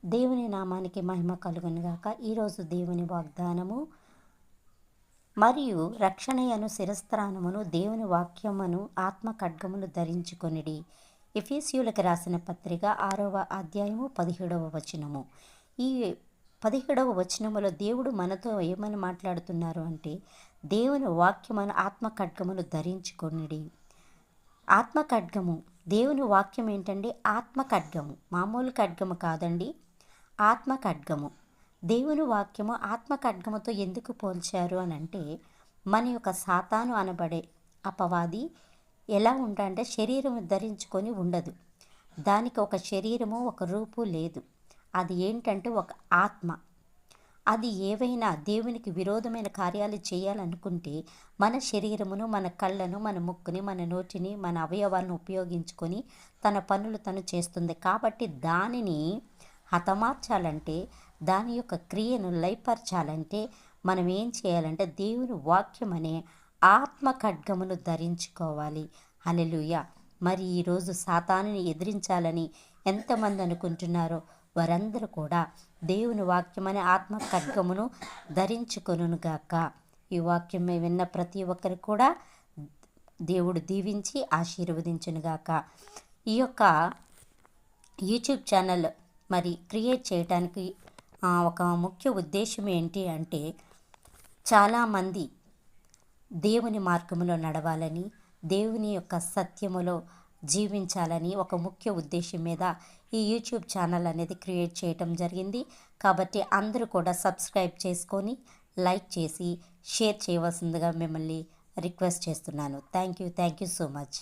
దేవుని నామానికి మహిమ కలుగునుగాక. ఈరోజు దేవుని వాగ్దానము మరియు రక్షణయను శిరస్త్రాణమును దేవుని వాక్యమును ఆత్మ ఖడ్గమును ధరించుకొనిడి. ఎఫెసీయులకు రాసిన పత్రిక 6వ అధ్యాయము 17వ వచనము. ఈ 17వ వచనములో దేవుడు మనతో ఏమని మాట్లాడుతున్నారు అంటే, దేవుని వాక్యమును ఆత్మ ఖడ్గమును ధరించుకొనిడి. ఆత్మ ఖడ్గము, దేవుని వాక్యం ఏంటండి? ఆత్మ ఖడ్గము, మామూలు ఖడ్గము కాదండి, ఆత్మ ఖడ్గము. దేవుని వాక్యము ఆత్మ ఖడ్గముతో ఎందుకు పోల్చారు అని అంటే, మన యొక్క సాతాను అనబడే అపవాది ఎలా ఉంటాడంటే శరీరం ధరించుకొని ఉండదు. దానికి ఒక శరీరము, ఒక రూపు లేదు. అది ఏంటంటే ఒక ఆత్మ. అది ఏవైనా దేవునికి విరోధమైన కార్యాలు చేయాలనుకుంటే మన శరీరమును, మన కళ్ళను, మన ముక్కుని, మన నోటిని, మన అవయవాలను ఉపయోగించుకొని తన పనులు తను చేస్తుంది. కాబట్టి దానిని హతమార్చాలంటే, దాని యొక్క క్రియను లయపరచాలంటే మనం ఏం చేయాలంటే దేవుని వాక్యం అనే ఆత్మ ఖడ్గమును ధరించుకోవాలి. హల్లెలూయా. మరి ఈరోజు సాతానుని ఎదిరించాలని ఎంతమంది అనుకుంటున్నారో వారందరూ కూడా దేవుని వాక్యం అనే ఆత్మ ఖడ్గమును ధరించుకొనుగాక. ఈ వాక్యం విన్న ప్రతి ఒక్కరు కూడా దేవుడు దీవించి ఆశీర్వదించునుగాక. ఈ యొక్క యూట్యూబ్ ఛానల్ మరి క్రియేట్ చేయడానికి ఒక ముఖ్య ఉద్దేశం ఏంటి అంటే, చాలామంది దేవుని మార్గములో నడవాలని, దేవుని యొక్క సత్యములో జీవించాలని ఒక ముఖ్య ఉద్దేశం మీద ఈ యూట్యూబ్ ఛానల్ అనేది క్రియేట్ చేయటం జరిగింది. కాబట్టి అందరూ కూడా సబ్స్క్రైబ్ చేసుకొని లైక్ చేసి షేర్ చేయవలసిందిగా మిమ్మల్ని రిక్వెస్ట్ చేస్తున్నాను. Thank you so much.